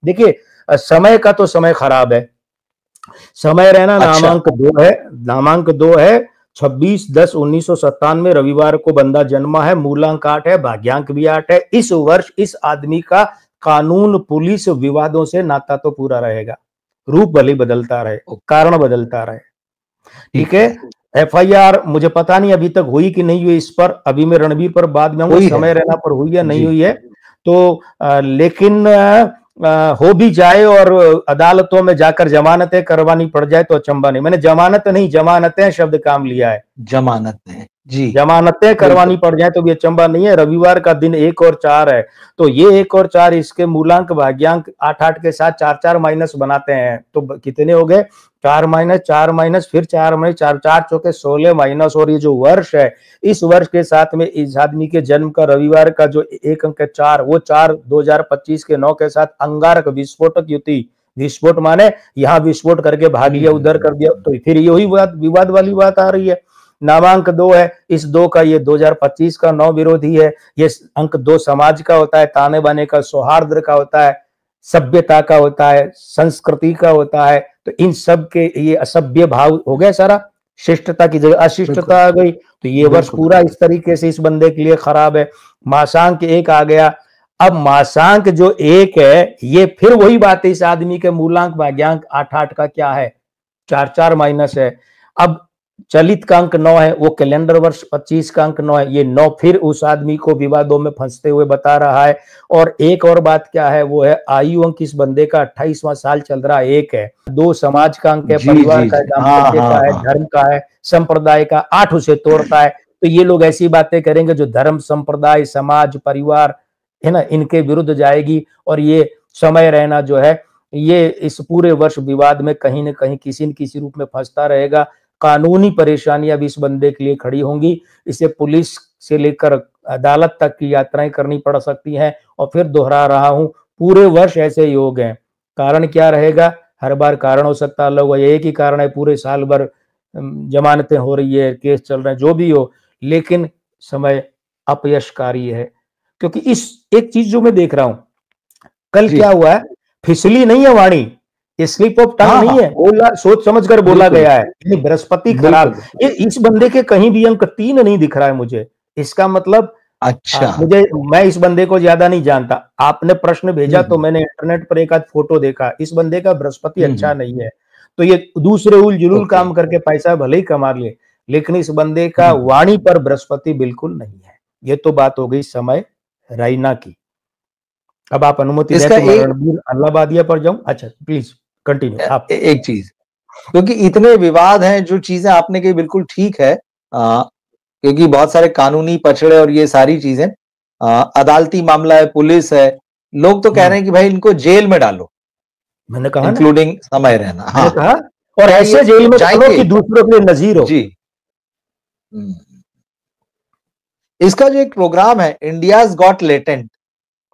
देखिए समय का तो समय खराब है। समय रहना नामांक 2 है, नामांक 2 है। 26/10/1997 रविवार को बंदा जन्मा है। मूलांक 8 है, भाग्यांक भी 8 है। इस वर्ष इस आदमी का कानून पुलिस विवादों से नाता तो पूरा रहेगा, रूप भले बदलता रहे, कारण बदलता रहे, ठीक है। एफआईआर मुझे पता नहीं अभी तक हुई कि नहीं हुई इस पर, अभी मैं रणबीर पर बाद में आऊंगा, समय रहना पर हुई या नहीं हुई है तो लेकिन हो भी जाए और अदालतों में जाकर जमानतें करवानी पड़ जाए तो अचंभा नहीं। मैंने जमानत नहीं, जमानतें शब्द काम लिया है, जमानतें जी, जमानतें करवानी पड़ जाए तो भी अचंभा नहीं है। रविवार का दिन 1 और 4 है, तो ये 1 और 4 इसके मूलांक भाग्यांक 8-8 के साथ 4-4 माइनस बनाते हैं तो कितने हो गए, 4 माइनस 4 माइनस फिर 4 माइनस 4, 4 चौके 16 माइनस। और ये जो वर्ष है, इस वर्ष के साथ में इस आदमी के जन्म का रविवार का जो 1 अंक 4, वो 4 2025 के 9 के साथ अंगारक विस्फोटक युति, विस्फोट माने यहाँ विस्फोट करके भाग लिया, उधर कर दिया, तो फिर यही विवाद वाली बात आ रही है। नामांक 2 है, इस 2 का ये 2025 का 9 विरोधी है। ये अंक 2 समाज का होता है, ताने बाने का, सौहार्द का होता है, सभ्यता का होता है, संस्कृति का होता है। तो इन सब के ये असभ्य भाव हो गए सारा, शिष्टता की जगह अशिष्टता आ गई, तो ये वर्ष पूरा इस तरीके से इस बंदे के लिए खराब है। मासांक 1 आ गया। अब मासांक जो 1 है, ये फिर वही बात है, इस आदमी के मूलांक भाग्यांक 8-8 का क्या है, 4-4 माइनस है। अब चलित का अंक 9 है, वो कैलेंडर वर्ष 25 का अंक 9 है, ये 9 फिर उस आदमी को विवादों में फंसते हुए बता रहा है। और एक और बात क्या है, वो है आयु अंक इस बंदे का 28वां साल चल रहा है, 1 है। 2 समाज का अंक है, परिवार का, दाम्पत्य का है, धर्म का है, संप्रदाय का। 8 उसे तोड़ता है। तो ये लोग ऐसी बातें करेंगे जो धर्म, संप्रदाय, समाज, परिवार है ना, इनके विरुद्ध जाएगी। और ये समय रहना जो है, ये इस पूरे वर्ष विवाद में कहीं ना कहीं किसी न किसी रूप में फंसता रहेगा। कानूनी परेशानियां भी इस बंदे के लिए खड़ी होंगी। इसे पुलिस से लेकर अदालत तक की यात्राएं करनी पड़ सकती हैं। और फिर दोहरा रहा हूं, पूरे वर्ष ऐसे योग हैं। कारण क्या रहेगा, हर बार कारण हो सकता अलग हो, एक ही कारण है, पूरे साल भर जमानतें हो रही है, केस चल रहे हैं, जो भी हो, लेकिन समय अपयशकारी है। क्योंकि इस एक चीज जो मैं देख रहा हूं, कल क्या हुआ है, फिसली नहीं है वाणी, स्लिप ऑफ टंग नहीं है, बोला सोच समझ कर बोला गया है। बृहस्पति खराब, ये इस बंदे के कहीं भी अंक 3 नहीं दिख रहा है मुझे। इसका मतलब मैं इस बंदे को ज्यादा नहीं जानता, आपने प्रश्न भेजा तो मैंने इंटरनेट पर एक आध फोटो देखा। इस बंदे का बृहस्पति अच्छा नहीं है, तो ये दूसरे उल जुलूल काम करके पैसा भले ही कमा ले, लेकिन इस बंदे का वाणी पर बृहस्पति बिल्कुल नहीं है। ये तो बात हो गई समय रैना की। अब आप अनुमति दें तो मैं रणबीर अल्लाबादिया पर जाऊं। अच्छा प्लीज कंटिन्यू आप। एक चीज, क्योंकि इतने विवाद हैं, जो चीजें आपने कही बिल्कुल ठीक है, क्योंकि बहुत सारे कानूनी पछड़े और ये सारी चीजें, अदालती मामला है, पुलिस है, लोग तो कह रहे हैं कि भाई इनको जेल में डालो, मैंने कहा इंक्लूडिंग समय रहना। हाँ, कहा, और ऐसे जेल में डालो कि दूसरों के लिए नजीर हो। जी, इसका जो एक प्रोग्राम है इंडियाज गॉट लेटेंट,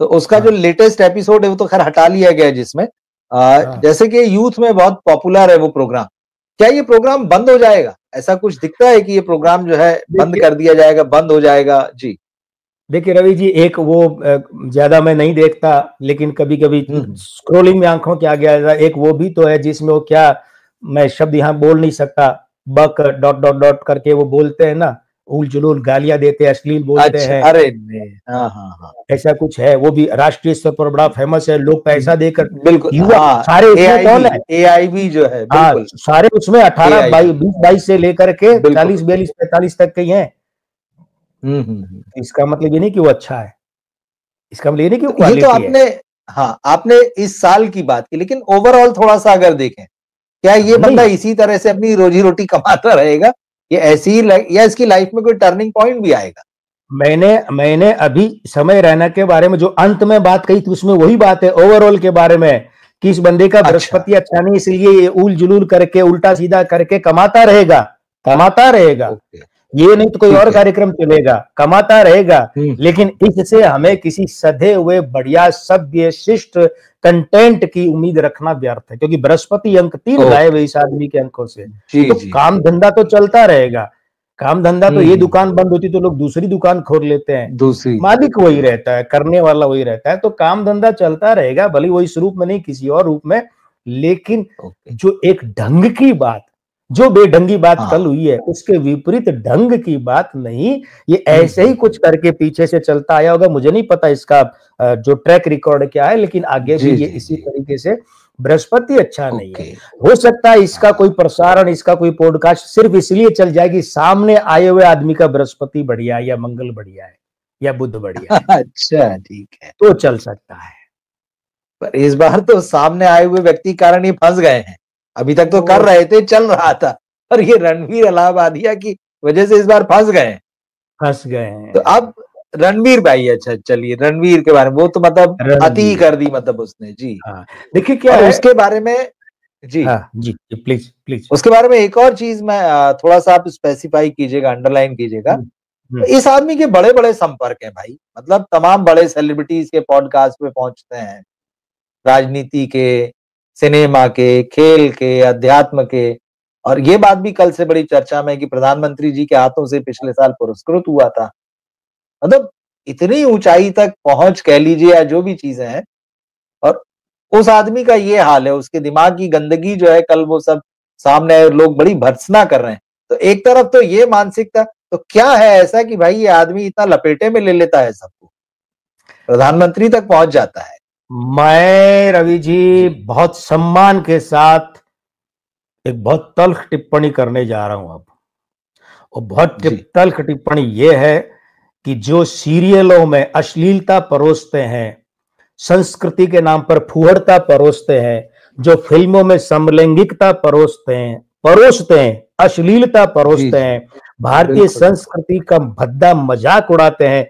तो उसका जो लेटेस्ट एपिसोड है वो तो खैर हटा लिया गया, जिसमें जैसे कि यूथ में बहुत पॉपुलर है वो प्रोग्राम। क्या ये प्रोग्राम बंद हो जाएगा? ऐसा कुछ दिखता है कि ये प्रोग्राम जो है बंद कर दिया जाएगा, बंद हो जाएगा? जी देखिए रवि जी, एक वो ज्यादा मैं नहीं देखता, लेकिन कभी कभी स्क्रोलिंग में आंखों के आगे आता है, एक वो भी तो है जिसमें वो क्या, मैं शब्द यहाँ बोल नहीं सकता, बक डॉट डॉट डॉट करके वो बोलते हैं ना, उल जुलूल गालियां देते हैं, अश्लील बोलते हैं। अरे हाँ, ऐसा कुछ है, वो भी राष्ट्रीय स्तर पर बड़ा फेमस है। लोग पैसा देकर, बिल्कुल, सारे उसमें कौन है, AIB जो है, बिल्कुल सारे उसमें 18, 22 से लेकर के 40, 42, 45 तक के ही हैं। इसका मतलब ये नहीं कि वो अच्छा है, इसका मतलब ये नहीं कि वो क्वालिटी है। ये तो आपने, हाँ आपने इस साल की बात की, लेकिन ओवरऑल थोड़ा सा अगर देखें, क्या ये बंदा इसी तरह से अपनी रोजी रोटी कमाता रहेगा, ये ऐसी ही, या इसकी लाइफ में कोई टर्निंग पॉइंट भी आएगा? मैंने अभी समय रहना के बारे में जो अंत में बात कही थी, उसमें वही बात है ओवरऑल के बारे में, कि इस बंदे का बृहस्पति अच्छा नहीं, इसलिए ये उल जुलूल करके, उल्टा सीधा करके कमाता रहेगा। ये नहीं तो कोई और कार्यक्रम चलेगा, कमाता रहेगा। लेकिन इससे हमें किसी सधे हुए बढ़िया सभ्य शिष्ट कंटेंट की उम्मीद रखना व्यर्थ है, क्योंकि बृहस्पति अंक 3 गायब है इस आदमी के अंकों से। तो काम धंधा तो चलता रहेगा, काम धंधा तो ये दुकान बंद होती तो लोग दूसरी दुकान खोल लेते हैं, दूसरी, मालिक वही रहता है, करने वाला वही रहता है, तो काम धंधा चलता रहेगा, भले वही स्वरूप में नहीं किसी और रूप में, लेकिन जो एक ढंग की बात, जो बेढंगी बात कल हुई है, उसके विपरीत ढंग की बात नहीं, ये ऐसे ही कुछ करके पीछे से चलता आया होगा। मुझे नहीं पता इसका जो ट्रैक रिकॉर्ड क्या है, लेकिन आगे भी ये इसी तरीके से, बृहस्पति अच्छा नहीं है। हो सकता है इसका कोई प्रसारण, इसका कोई पॉडकास्ट सिर्फ इसलिए चल जाएगी सामने आए हुए आदमी का बृहस्पति बढ़िया है या मंगल बढ़िया है या बुध बढ़िया है। अच्छा, ठीक है, तो चल सकता है। पर इस बार तो सामने आए हुए व्यक्ति कारण ही फंस गए हैं। अभी तक तो कर रहे थे, चल रहा था, और ये रणवीर इलाहाबादिया की वजह से इस बार फंस गए हैं। तो अब रणवीर भाई, अच्छा चलिए रणवीर के बारे में, वो तो मतलब अति कर दी, मतलब उसने जी। हाँ, देखिए क्या है उसके बारे में जी, हाँ, जी प्लीज उसके बारे में एक और चीज मैं थोड़ा सा आप स्पेसिफाई कीजिएगा, अंडरलाइन कीजिएगा। तो इस आदमी के बड़े बड़े संपर्क हैं भाई, मतलब तमाम बड़े सेलिब्रिटीज के पॉडकास्ट पे पहुंचते हैं, राजनीति के, सिनेमा के, खेल के, अध्यात्म के, और ये बात भी कल से बड़ी चर्चा में कि प्रधानमंत्री जी के हाथों से पिछले साल पुरस्कृत हुआ था। मतलब इतनी ऊंचाई तक पहुंच कह लीजिए या जो भी चीजें हैं, और उस आदमी का ये हाल है, उसके दिमाग की गंदगी जो है, कल वो सब सामने आए, लोग बड़ी भर्त्सना कर रहे हैं। तो एक तरफ तो ये मानसिकता, तो क्या है ऐसा कि भाई ये आदमी इतना लपेटे में ले लेता है सबको, प्रधानमंत्री तक पहुंच जाता है। मैं रवि जी बहुत सम्मान के साथ एक बहुत तल्ख टिप्पणी करने जा रहा हूं अब, और बहुत तल्ख टिप्पणी यह है कि जो सीरियलों में अश्लीलता परोसते हैं, संस्कृति के नाम पर फुहड़ता परोसते हैं, जो फिल्मों में समलैंगिकता परोसते हैं, अश्लीलता परोसते हैं, भारतीय संस्कृति का भद्दा मजाक उड़ाते हैं,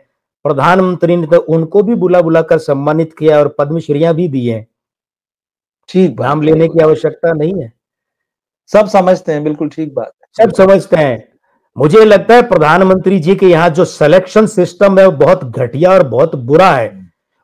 प्रधानमंत्री ने तो उनको भी बुला बुलाकर सम्मानित किया और पद्मश्रीयां भी दी हैं। ठीक, नाम लेने की आवश्यकता नहीं है, सब समझते हैं, बिल्कुल ठीक बात है, सब समझते हैं। मुझे लगता है प्रधानमंत्री जी के यहाँ जो सिलेक्शन सिस्टम है वो बहुत घटिया और बहुत बुरा है।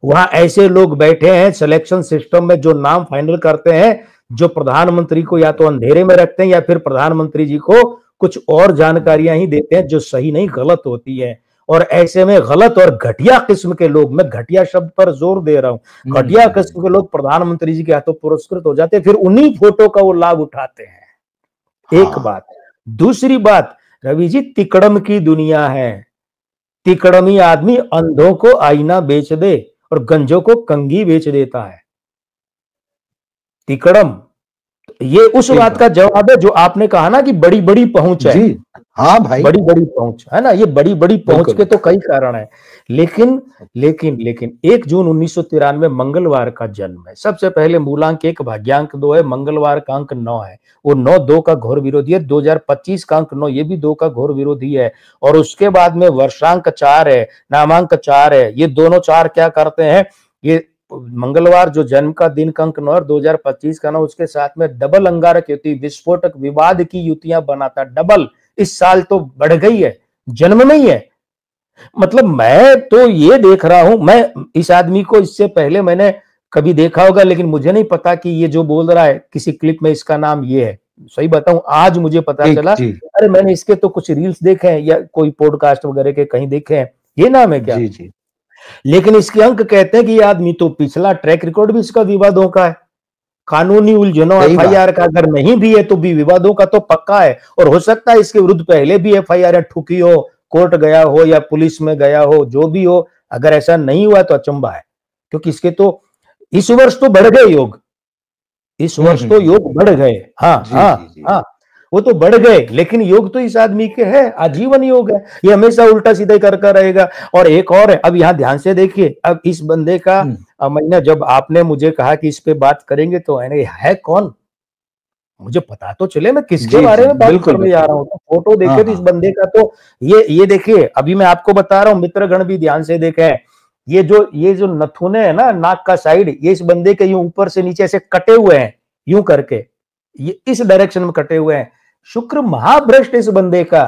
वहां ऐसे लोग बैठे हैं सिलेक्शन सिस्टम में जो नाम फाइनल करते हैं, जो प्रधानमंत्री को या तो अंधेरे में रखते हैं या फिर प्रधानमंत्री जी को कुछ और जानकारियां ही देते हैं जो सही नहीं गलत होती है। और ऐसे में गलत और घटिया किस्म के लोग, मैं घटिया शब्द पर जोर दे रहा हूं, घटिया किस्म के लोग प्रधानमंत्री जी के हाथों पुरस्कृत हो जाते हैं, फिर उन्हीं फोटो का वो लाभ उठाते हैं। एक बात। दूसरी बात, रवि जी तिकड़म की दुनिया है, तिकड़मी आदमी अंधों को आईना बेच दे और गंजों को कंघी बेच देता है। तिकड़म, ये उस बात का जवाब है जो आपने कहा ना कि बड़ी बड़ी पहुंच है। हाँ भाई, बड़ी बड़ी पहुंच है ना, ये बड़ी बड़ी पहुंच के तो कई कारण है, लेकिन 1 जून 1993 मंगलवार का जन्म है। सबसे पहले मूलांक 1 भाग्यांक 2 है, मंगलवार का अंक 9 है, वो 9 2 का घोर विरोधी है, 2025 का अंक 9 ये भी 2 का घोर विरोधी है, और उसके बाद में वर्षांक 4 है, नामांक 4 है। ये दोनों 4 क्या करते हैं, ये मंगलवार जो जन्म का दिन का अंक 9 और 2025 का 9, उसके साथ में डबल अंगारक युति, विस्फोटक विवाद की युतियां बनाता, डबल। इस साल तो बढ़ गई है, जन्म नहीं है। मतलब मैं तो ये देख रहा हूं, मैं इस आदमी को इससे पहले मैंने कभी देखा होगा, लेकिन मुझे नहीं पता कि ये जो बोल रहा है किसी क्लिप में इसका नाम ये है। सही बताऊं, आज मुझे पता चला, अरे मैंने इसके तो कुछ रील्स देखे हैं या कोई पॉडकास्ट वगैरह के कहीं देखे हैं, ये नाम है क्या? जी। लेकिन इसके अंक कहते हैं कि ये आदमी तो पिछला ट्रैक रिकॉर्ड भी इसका विवादों का है, कानूनी उलझनों एफआईआर का अगर नहीं भी है तो भी विवादों का तो पक्का है, और हो सकता है इसके विरुद्ध पहले भी एफआईआर ठुकी हो, कोर्ट गया हो या पुलिस में गया हो, जो भी हो। अगर ऐसा नहीं हुआ तो अचंभा है, क्योंकि इसके तो इस वर्ष तो बढ़ गए योग, इस वर्ष तो योग बढ़ गए। हाँ, वो तो बढ़ गए, लेकिन योग तो इस आदमी के है, आजीवन योग है, ये हमेशा उल्टा सीधा करता रहेगा। और एक और है, अब यहाँ ध्यान से देखिए, अब इस बंदे का मैंने जब आपने मुझे कहा कि इस पे बात करेंगे तो है कौन, मुझे पता तो चले मैं किसके बारे में बात करने जा रहा हूँ। तो फोटो देखे तो इस बंदे का तो ये देखिए, अभी मैं आपको बता रहा हूँ, मित्रगण भी ध्यान से देखे, ये जो नथुने है ना नाक का साइड, ये इस बंदे के यूं ऊपर से नीचे से कटे हुए हैं, यूं करके ये इस डायरेक्शन में कटे हुए हैं। शुक्र महाभ्रष्ट इस बंदे का,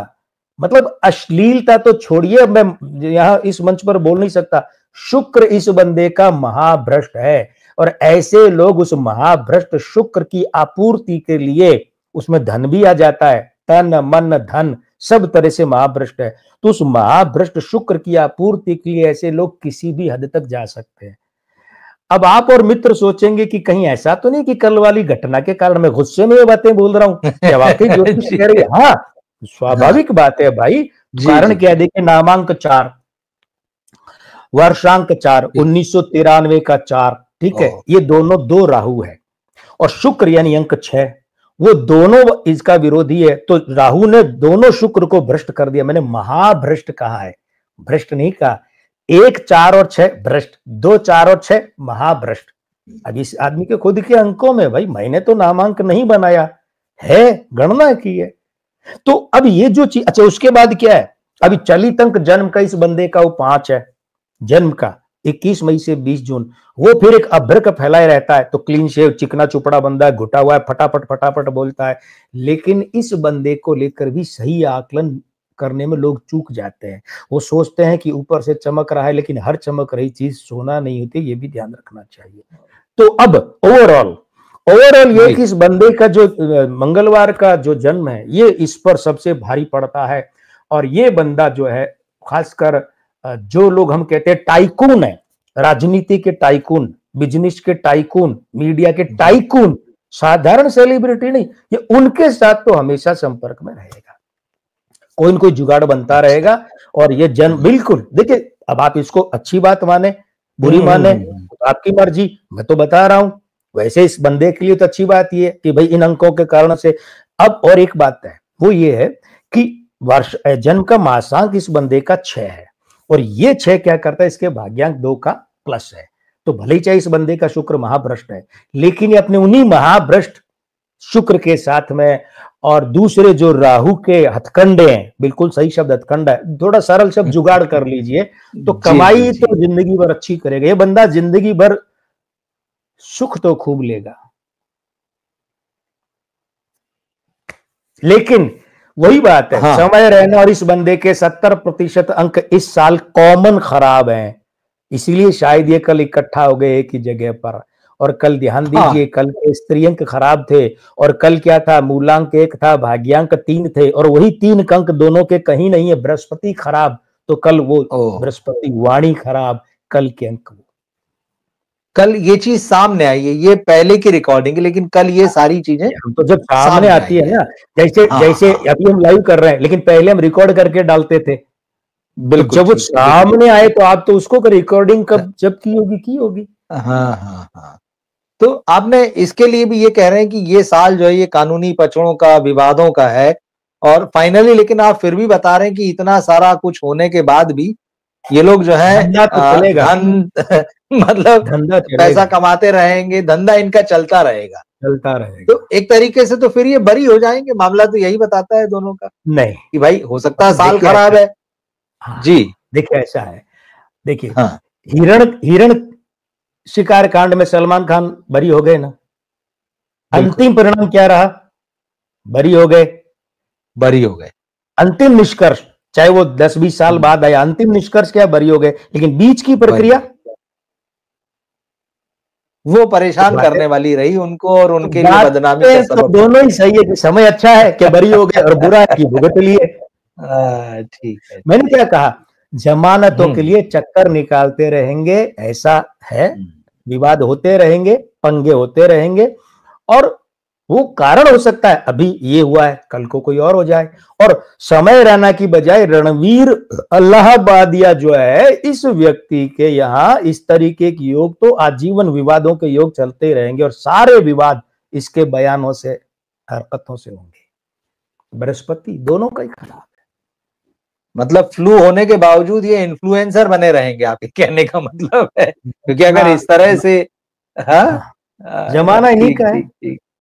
मतलब अश्लीलता तो छोड़िए, मैं यहां इस मंच पर बोल नहीं सकता, शुक्र इस बंदे का महाभ्रष्ट है। और ऐसे लोग उस महाभ्रष्ट शुक्र की आपूर्ति के लिए उसमें धन भी आ जाता है, तन मन धन सब तरह से महाभ्रष्ट है। तो उस महाभ्रष्ट शुक्र की आपूर्ति के लिए ऐसे लोग किसी भी हद तक जा सकते हैं। अब आप और मित्र सोचेंगे कि कहीं ऐसा तो नहीं कि कल वाली घटना के कारण मैं गुस्से में ये बातें बोल रहा हूं, क्या वाकई ज्योतिष कह रही है? हाँ, स्वाभाविक बात है भाई। कारण क्या है? देखिए, नामांक 4, वर्षांक 4, 1993 का 4, ठीक है, ये दोनों 2 राहु है, और शुक्र यानी अंक 6, वो दोनों इसका विरोधी है। तो राहु ने दोनों शुक्र को भ्रष्ट कर दिया। मैंने महाभ्रष्ट कहा है, भ्रष्ट नहीं कहा। 1, 4 और 6 भ्रष्ट, 2, 4 और 6 महाभ्रष्ट। अब इस आदमी के खुद के अंकों में, भाई मैंने तो नामांक नहीं बनाया है, गणना की है। तो अब ये जो चीज, अच्छा उसके बाद क्या है? अभी चलित अंक जन्म का इस बंदे का वो 5 है, जन्म का 21 मई से 20 जून। वो फिर एक अभ्रक फैलाए रहता है, तो क्लीन शेव, चिकना चुपड़ा बंदा है, घुटा हुआ है, फटाफट फटाफट बोलता है। लेकिन इस बंदे को लेकर भी सही आकलन करने में लोग चूक जाते हैं। वो सोचते हैं कि ऊपर से चमक रहा है, लेकिन हर चमक रही चीज सोना नहीं होती, ये भी ध्यान रखना चाहिए। तो अब ओवरऑल ये कि इस बंदे का जो मंगलवार का जो जन्म है, ये इस पर सबसे भारी पड़ता है। और ये बंदा जो है, खासकर जो लोग हम कहते हैं टाइकून है, राजनीति के टाइकून, बिजनेस के टाइकून, मीडिया के टाइकून, साधारण सेलिब्रिटी नहीं, ये उनके साथ तो हमेशा संपर्क में रहेगा, कोई न कोई जुगाड़ बनता रहेगा। और ये जन्म बिल्कुल, देखिए, अब आप इसको अच्छी बात माने, बुरी माने, आपकी मर्जी, मैं तो बता रहा हूं। वैसे इस बंदे के लिए तो अच्छी बात ये कि भाई इन अंकों के कारण से। अब और एक बात है, वो ये है कि वर्ष जन्म का मासांक इस बंदे का 6 है, और ये 6 क्या करता है? इसके भाग्यांक 2 का प्लस है। तो भले ही चाहे इस बंदे का शुक्र महाभ्रष्ट है, लेकिन ये अपने उन्हीं महाभ्रष्ट शुक्र के साथ में और दूसरे जो राहु के हथकंडे हैं, बिल्कुल सही शब्द हथकंडा है, थोड़ा सरल शब्द जुगाड़ कर लीजिए, तो कमाई तो जिंदगी भर अच्छी करेगा। ये बंदा जिंदगी भर सुख तो खूब लेगा, लेकिन वही बात है, हाँ। समय रहना, और इस बंदे के 70% अंक इस साल कॉमन खराब हैं, इसीलिए शायद ये कल इकट्ठा हो गए एक ही जगह पर। और कल ध्यान दीजिए, हाँ। कल के स्त्री अंक खराब थे, और कल क्या था? मूलांक 1 था, भाग्यांक 3 थे, और वही 3 अंक दोनों के कहीं नहीं है। बृहस्पति खराब, तो कल वो बृहस्पति वाणी खराब, कल के अंक। कल ये चीज सामने आई है, ये पहले की रिकॉर्डिंग है, लेकिन कल ये सारी चीजें तो जब सामने आती है ना, जैसे अभी हम लाइव कर रहे हैं, लेकिन पहले हम रिकॉर्ड करके डालते थे। बिल्कुल, तो जब वो सामने आए तो आप तो उसको रिकॉर्डिंग कब जब की होगी। हाँ। तो आपने इसके लिए भी ये कह रहे हैं कि ये साल जो है ये कानूनी पचड़ों का, विवादों का है, और फाइनली लेकिन आप फिर भी बता रहे हैं कि इतना सारा कुछ होने के बाद भी ये लोग जो है मतलब पैसा कमाते रहेंगे, धंधा इनका चलता रहेगा। तो एक तरीके से तो फिर ये बरी हो जाएंगे, मामला तो यही बताता है दोनों का। नहीं कि भाई हो सकता है साल खराब है। हाँ, जी देखिए, ऐसा है, देखिए, हाँ। हिरण शिकार कांड में सलमान खान बरी हो गए ना, अंतिम परिणाम क्या रहा? बरी हो गए। अंतिम निष्कर्ष, चाहे वो 10-20 साल बाद आया, अंतिम निष्कर्ष क्या? बरी हो गए। लेकिन बीच की प्रक्रिया वो परेशान करने वाली रही उनको, और उनके लिए बदनामी का सबब। तो दोनों ही सही है कि समय अच्छा है कि बरी हो गए, और बुरा है कि भुगत लिए। ठीक है। मैंने क्या कहा? जमानतों के लिए चक्कर निकालते रहेंगे, ऐसा है, विवाद होते रहेंगे, पंगे होते रहेंगे, और वो कारण हो सकता है अभी ये हुआ है, कल को कोई और हो जाए। और समय रहना की बजाय रणवीर अल्लाहाबादिया जो है, इस व्यक्ति के यहाँ इस तरीके के योग तो आजीवन विवादों के योग चलते रहेंगे, और सारे विवाद इसके बयानों से, हरकतों से होंगे। बृहस्पति दोनों का ही खराब है। मतलब फ्लू होने के बावजूद ये इन्फ्लुएंसर बने रहेंगे, आपके कहने का मतलब है, क्योंकि अगर इस तरह से, हाँ, जमाना इन्हीं का है।